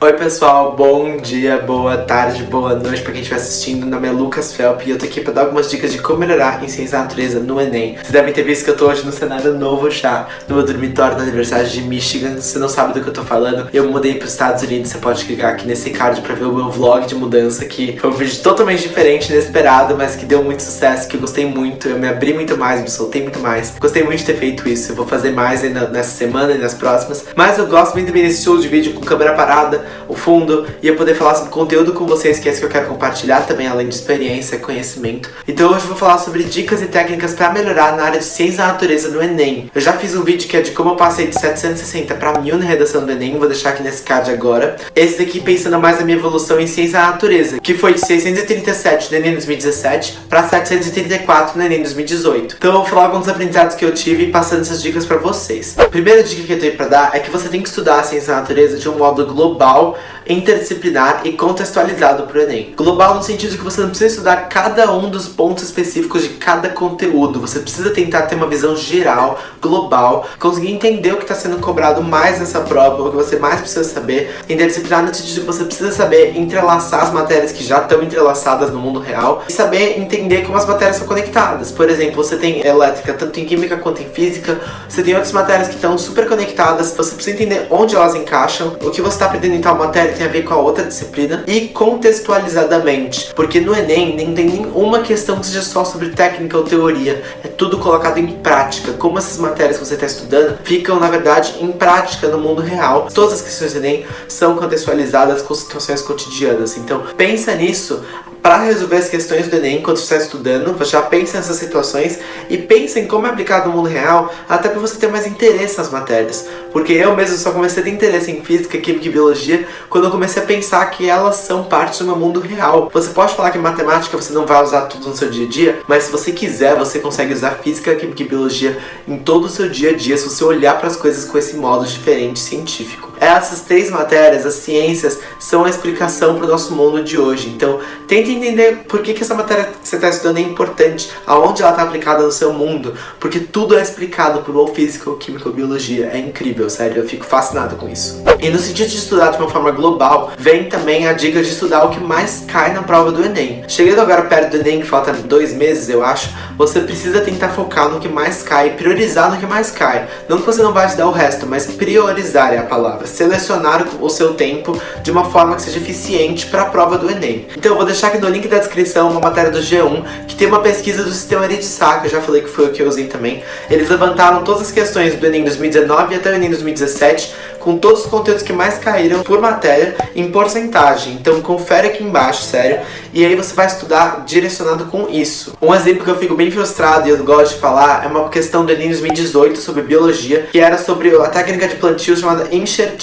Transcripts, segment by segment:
Oi pessoal, bom dia, boa tarde, boa noite pra quem estiver assistindo. Meu nome é Lucas Felp e eu tô aqui pra dar algumas dicas de como melhorar em Ciência da Natureza no Enem. Vocês devem ter visto que eu tô hoje no cenário novo já, no meu dormitório da Universidade de Michigan. Se você não sabe do que eu tô falando, eu mudei pros Estados Unidos. Você pode clicar aqui nesse card pra ver o meu vlog de mudança, que foi um vídeo totalmente diferente, inesperado, mas que deu muito sucesso, que eu gostei muito. Eu me abri muito mais, me soltei muito mais. Gostei muito de ter feito isso, eu vou fazer mais ainda nessa semana e nas próximas. Mas eu gosto muito também desse show de vídeo com câmera parada, o fundo, e eu poder falar sobre conteúdo com vocês, que é isso que eu quero compartilhar também, além de experiência e conhecimento. Então hoje eu vou falar sobre dicas e técnicas para melhorar na área de Ciência da Natureza no Enem. Eu já fiz um vídeo que é de como eu passei de 760 para 1000 na redação do Enem, vou deixar aqui nesse card agora. Esse daqui pensando mais na minha evolução em Ciência da Natureza, que foi de 637 no Enem 2017 para 734 no Enem 2018. Então eu vou falar alguns aprendizados que eu tive e passando essas dicas para vocês. A primeira dica que eu tenho para dar é que você tem que estudar a Ciência da Natureza de um modo global, interdisciplinar e contextualizado para o Enem. Global no sentido de que você não precisa estudar cada um dos pontos específicos de cada conteúdo. Você precisa tentar ter uma visão geral, global, conseguir entender o que está sendo cobrado mais nessa prova, o que você mais precisa saber. Interdisciplinar no sentido de que você precisa saber entrelaçar as matérias que já estão entrelaçadas no mundo real e saber entender como as matérias são conectadas. Por exemplo, você tem elétrica tanto em química quanto em física, você tem outras matérias que estão super conectadas, você precisa entender onde elas encaixam, o que você está aprendendo em tal matéria tem a ver com a outra disciplina e contextualizadamente, porque no Enem nem tem nenhuma questão que seja só sobre técnica ou teoria, é tudo colocado em prática, como essas matérias que você está estudando ficam na verdade em prática no mundo real. Todas as questões do Enem são contextualizadas com situações cotidianas, então pensa nisso para resolver as questões do Enem enquanto você está estudando. Já pensa nessas situações e pensa em como é aplicado no mundo real, até para você ter mais interesse nas matérias, porque eu mesmo só comecei a ter interesse em física, química e biologia quando eu comecei a pensar que elas são parte do meu mundo real. Você pode falar que em matemática você não vai usar tudo no seu dia a dia, mas se você quiser, você consegue usar física, química e biologia em todo o seu dia a dia, se você olhar para as coisas com esse modo diferente científico. Essas três matérias, as ciências, são a explicação para o nosso mundo de hoje. Então, tente entender por que essa matéria que você está estudando é importante, aonde ela está aplicada no seu mundo, porque tudo é explicado por ou física, ou química, ou biologia. É incrível, sério, eu fico fascinado com isso. E no sentido de estudar de uma forma global, vem também a dica de estudar o que mais cai na prova do Enem. Chegando agora perto do Enem, que falta 2 meses, eu acho, você precisa tentar focar no que mais cai, priorizar no que mais cai. Não que você não vai estudar o resto, mas priorizar é a palavra. Selecionar o seu tempo de uma forma que seja eficiente para a prova do Enem. Então eu vou deixar aqui no link da descrição uma matéria do G1 que tem uma pesquisa do sistema Eridsac, eu já falei que foi o que eu usei também. Eles levantaram todas as questões do Enem 2019 até o Enem 2017 com todos os conteúdos que mais caíram por matéria em porcentagem. Então confere aqui embaixo, sério, e aí você vai estudar direcionado com isso. Um exemplo que eu fico bem frustrado e eu gosto de falar é uma questão do Enem 2018 sobre biologia, que era sobre a técnica de plantio chamada enxertia.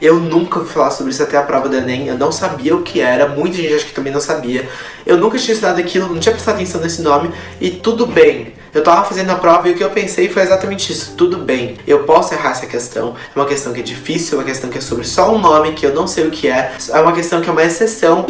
Eu nunca ouvi falar sobre isso até a prova do Enem, eu não sabia o que era, muita gente acho que também não sabia. Eu nunca tinha estudado aquilo, não tinha prestado atenção nesse nome, e tudo bem. Eu tava fazendo a prova e o que eu pensei foi exatamente isso. Tudo bem, eu posso errar essa questão. É uma questão que é difícil, é uma questão que é sobre só um nome que eu não sei o que é. É uma questão que é uma exceção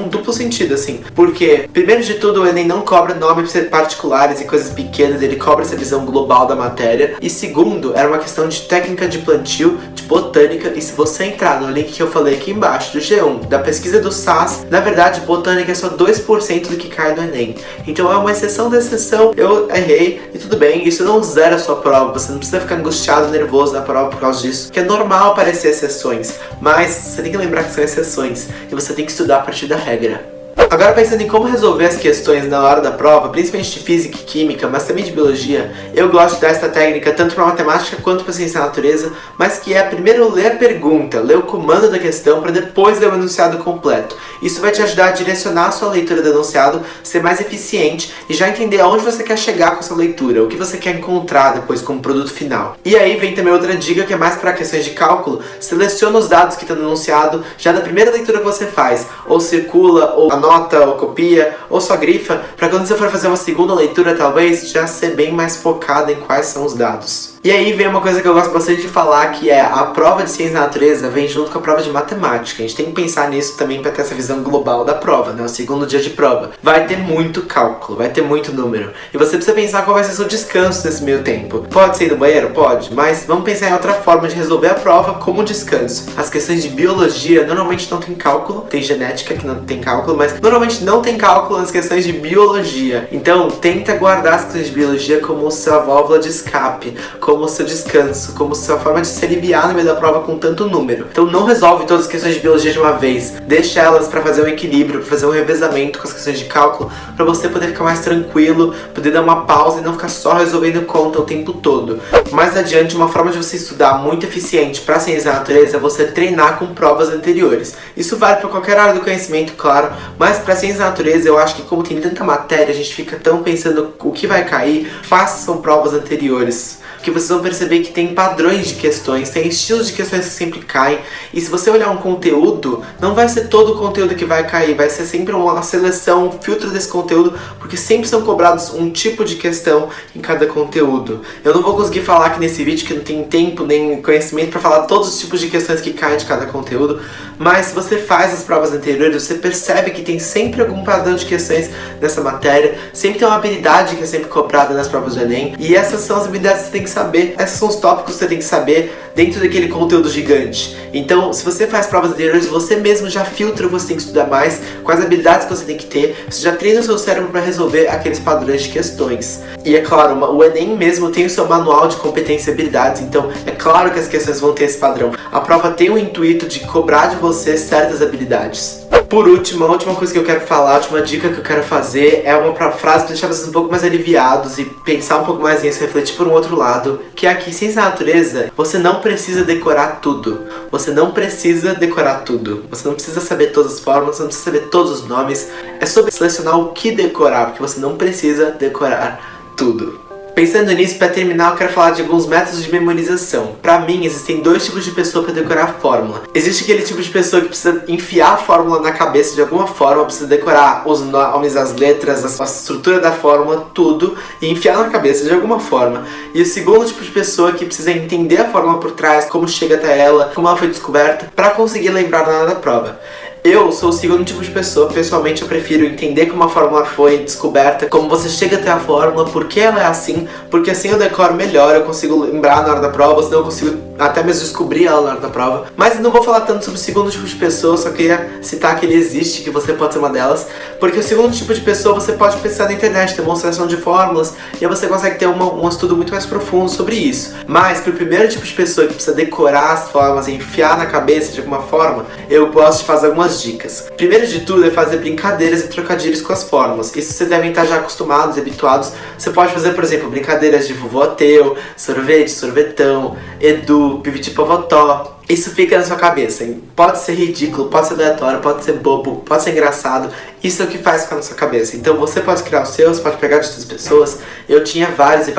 duplo sentido, assim. Porque, primeiro de tudo, o Enem não cobra nomes particulares e coisas pequenas, ele cobra essa visão global da matéria. E segundo, era uma questão de técnica de plantio, de botânica. E se você entrar no link que eu falei aqui embaixo, do G1, da pesquisa do SAS, na verdade, botânica é só 2% do que cai no Enem. Então é uma exceção da exceção. Eu errei e tudo bem, isso não zera a sua prova, você não precisa ficar angustiado, nervoso na prova por causa disso, que é normal aparecer exceções, mas você tem que lembrar que são exceções e você tem que estudar a partir da regra. Agora pensando em como resolver as questões na hora da prova, principalmente de física e química, mas também de biologia, eu gosto de dar essa técnica tanto para matemática quanto para ciência da natureza, mas que é primeiro ler a pergunta, ler o comando da questão para depois ler o enunciado completo. Isso vai te ajudar a direcionar a sua leitura do enunciado, ser mais eficiente e já entender aonde você quer chegar com a sua leitura, o que você quer encontrar depois como produto final. E aí vem também outra dica que é mais para questões de cálculo: seleciona os dados que estão no enunciado já da primeira leitura que você faz, ou circula, ou anota, ou copia, ou só grifa, para quando você for fazer uma segunda leitura talvez já ser bem mais focado em quais são os dados. E aí vem uma coisa que eu gosto bastante de falar, que é a prova de ciência da natureza vem junto com a prova de matemática. A gente tem que pensar nisso também para ter essa visão global da prova, né? O segundo dia de prova. Vai ter muito cálculo, vai ter muito número. E você precisa pensar qual vai ser o seu descanso nesse meio tempo. Pode ser ir no banheiro? Pode. Mas vamos pensar em outra forma de resolver a prova como descanso. As questões de biologia normalmente não tem cálculo. Tem genética que não tem cálculo, mas normalmente não tem cálculo nas questões de biologia. Então tenta guardar as questões de biologia como sua válvula de escape, como o seu descanso, como sua forma de se aliviar no meio da prova com tanto número. Então não resolve todas as questões de biologia de uma vez, deixa elas para fazer um equilíbrio, para fazer um revezamento com as questões de cálculo, para você poder ficar mais tranquilo, poder dar uma pausa e não ficar só resolvendo conta o tempo todo. Mais adiante, uma forma de você estudar muito eficiente para a ciência da natureza é você treinar com provas anteriores. Isso vale para qualquer área do conhecimento, claro, mas para a ciência da natureza eu acho que como tem tanta matéria, a gente fica tão pensando o que vai cair, façam provas anteriores. Porque vocês vão perceber que tem padrões de questões, tem estilos de questões que sempre caem. E se você olhar um conteúdo, não vai ser todo o conteúdo que vai cair, vai ser sempre uma seleção, um filtro desse conteúdo, porque sempre são cobrados um tipo de questão em cada conteúdo. Eu não vou conseguir falar aqui nesse vídeo, que não tem tempo nem conhecimento para falar todos os tipos de questões que caem de cada conteúdo, mas se você faz as provas anteriores, você percebe que tem sempre algum padrão de questões nessa matéria, sempre tem uma habilidade que é sempre cobrada nas provas do Enem, e essas são as habilidades que você tem que saber, esses são os tópicos que você tem que saber dentro daquele conteúdo gigante. Então, se você faz provas anteriores, você mesmo já filtra o que você tem que estudar mais, quais habilidades que você tem que ter, você já treina o seu cérebro para resolver aqueles padrões de questões. E é claro, o Enem mesmo tem o seu manual de competência e habilidades, então é claro que as questões vão ter esse padrão. A prova tem o intuito de cobrar de você certas habilidades. Por último, a última coisa que eu quero falar, a última dica que eu quero fazer é uma frase para deixar vocês um pouco mais aliviados e pensar um pouco mais nisso, refletir por um outro lado, que é que ciência da natureza, você não precisa decorar tudo. Você não precisa decorar tudo. Você não precisa saber todas as fórmulas, você não precisa saber todos os nomes. É sobre selecionar o que decorar, porque você não precisa decorar tudo. Pensando nisso, para terminar, eu quero falar de alguns métodos de memorização. Para mim, existem dois tipos de pessoa para decorar a fórmula. Existe aquele tipo de pessoa que precisa enfiar a fórmula na cabeça de alguma forma, precisa decorar os nomes, as letras, a estrutura da fórmula, tudo, e enfiar na cabeça de alguma forma. E o segundo tipo de pessoa que precisa entender a fórmula por trás, como chega até ela, como ela foi descoberta, para conseguir lembrar na hora da prova. Eu sou o segundo tipo de pessoa, pessoalmente eu prefiro entender como a fórmula foi descoberta, como você chega até a fórmula, por que ela é assim, porque assim eu decoro melhor, eu consigo lembrar na hora da prova, senão eu consigo até mesmo descobrir ela na hora da prova. Mas não vou falar tanto sobre o segundo tipo de pessoa, só queria citar que ele existe, que você pode ser uma delas, porque o segundo tipo de pessoa você pode pensar na internet, demonstração de fórmulas, e aí você consegue ter um estudo muito mais profundo sobre isso. Mas pro primeiro tipo de pessoa que precisa decorar as fórmulas e enfiar na cabeça de alguma forma, eu gosto de fazer algumas dicas. Primeiro de tudo é fazer brincadeiras e trocadilhos com as fórmulas. Isso vocês devem estar já acostumados e habituados. Você pode fazer, por exemplo, brincadeiras de vovô ateu, sorvete, sorvetão, Edu, pivete povotó. Isso fica na sua cabeça, hein? Pode ser ridículo, pode ser aleatório, pode ser bobo, pode ser engraçado. Isso é o que faz ficar na sua cabeça. Então você pode criar os seus, pode pegar de outras pessoas. Eu tinha vários e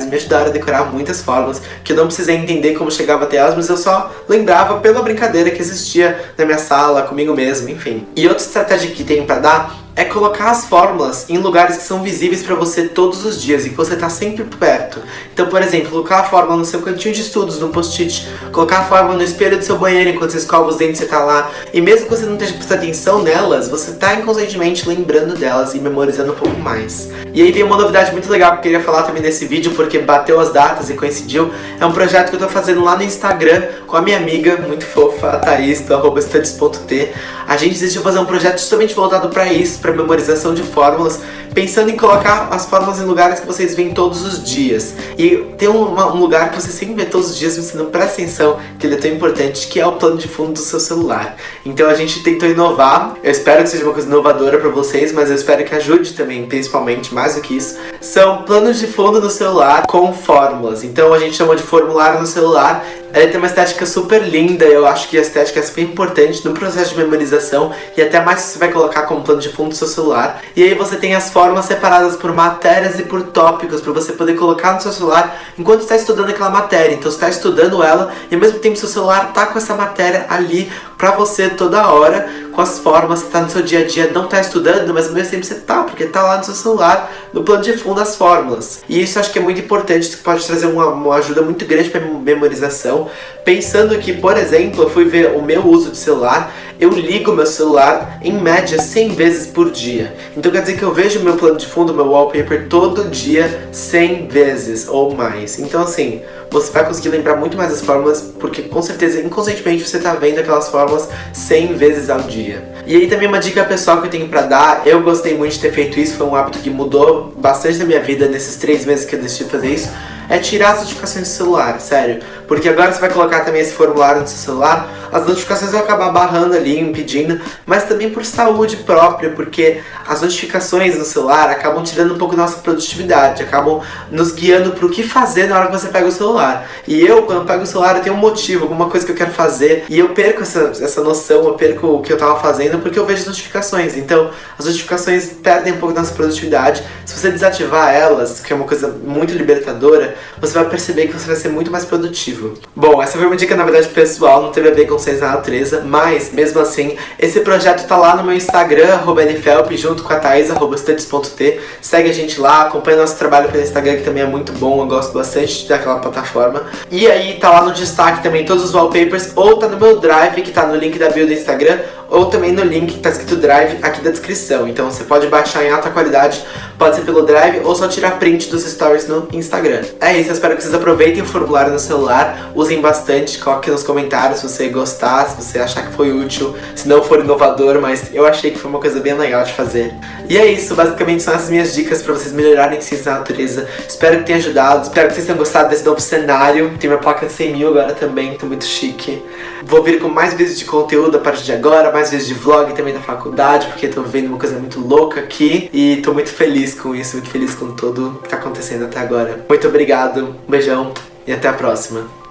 me ajudaram a decorar muitas fórmulas que eu não precisei entender como chegava até elas, mas eu só lembrava pela brincadeira que existia na minha sala, comigo mesmo, enfim. E outra estratégia que tem pra dar é colocar as fórmulas em lugares que são visíveis para você todos os dias e que você está sempre perto. Então, por exemplo, colocar a fórmula no seu cantinho de estudos, no post-it, colocar a fórmula no espelho do seu banheiro enquanto você escova os dentes e você tá lá. E mesmo que você não esteja prestando atenção nelas, você está inconscientemente lembrando delas e memorizando um pouco mais. E aí vem uma novidade muito legal que eu queria falar também nesse vídeo, porque bateu as datas e coincidiu. É um projeto que eu tô fazendo lá no Instagram com a minha amiga muito fofa, a Thaís, do @studies.t. A gente decidiu fazer um projeto justamente voltado para isso, para memorização de fórmulas, pensando em colocar as fórmulas em lugares que vocês veem todos os dias. E tem um lugar que você sempre vê todos os dias, você não presta atenção, que ele é tão importante, que é o plano de fundo do seu celular. Então a gente tentou inovar, eu espero que seja uma coisa inovadora para vocês, mas eu espero que ajude também, principalmente, mais do que isso. São planos de fundo no celular com fórmulas. Então a gente chama de formulário no celular. Ele tem uma estética super linda, eu acho que a estética é super importante no processo de memorização e até mais você vai colocar como plano de fundo do seu celular. E aí você tem as fórmulas separadas por matérias e por tópicos para você poder colocar no seu celular enquanto está estudando aquela matéria. Então você está estudando ela e ao mesmo tempo seu celular está com essa matéria ali pra você toda hora, com as formas que tá no seu dia a dia, não tá estudando, mas ao mesmo tempo você tá, porque tá lá no seu celular, no plano de fundo as fórmulas. E isso eu acho que é muito importante, que pode trazer uma ajuda muito grande pra memorização. Pensando que, por exemplo, eu fui ver o meu uso de celular, eu ligo meu celular em média 100 vezes por dia. Então quer dizer que eu vejo meu plano de fundo, meu wallpaper, todo dia 100 vezes ou mais. Então assim, você vai conseguir lembrar muito mais as fórmulas, porque com certeza, inconscientemente, você tá vendo aquelas fórmulas 100 vezes ao dia. E aí também uma dica pessoal que eu tenho pra dar, eu gostei muito de ter feito isso, foi um hábito que mudou bastante da minha vida nesses 3 meses que eu decidi fazer isso, é tirar as notificações do celular, sério. Porque agora você vai colocar também esse formulário no seu celular, as notificações vão acabar barrando ali, impedindo, mas também por saúde própria, porque as notificações no celular acabam tirando um pouco da nossa produtividade, acabam nos guiando pro que fazer na hora que você pega o celular. E eu, quando eu pego o celular, eu tenho um motivo, alguma coisa que eu quero fazer, e eu perco essa noção, eu perco o que eu tava fazendo, porque eu vejo as notificações. Então, as notificações perdem um pouco da nossa produtividade. Se você desativar elas, que é uma coisa muito libertadora, você vai perceber que você vai ser muito mais produtivo. Bom, essa foi uma dica, na verdade, pessoal, não teve a ver com ciência da natureza, mas, mesmo assim, esse projeto tá lá no meu Instagram, @nfelp, junto com a Thaís, @studies.t. Segue a gente lá, acompanha nosso trabalho pelo Instagram, que também é muito bom, eu gosto bastante daquela plataforma. E aí, tá lá no destaque também todos os wallpapers, ou tá no meu Drive, que tá no link da bio do Instagram, ou também no link que tá escrito Drive aqui da descrição. Então você pode baixar em alta qualidade, pode ser pelo Drive ou só tirar print dos stories no Instagram. É isso, eu espero que vocês aproveitem o formulário no celular, usem bastante, coloquem nos comentários se você gostar, se você achar que foi útil, se não for inovador, mas eu achei que foi uma coisa bem legal de fazer. E é isso, basicamente são essas minhas dicas pra vocês melhorarem ciência da natureza. Espero que tenha ajudado, espero que vocês tenham gostado desse novo cenário. Tem minha placa de 100 mil agora também, tô muito chique. Vou vir com mais vídeos de conteúdo a partir de agora, mais vezes de vlog também da faculdade, porque tô vivendo uma coisa muito louca aqui e tô muito feliz com isso, muito feliz com tudo que tá acontecendo até agora. Muito obrigado, um beijão e até a próxima.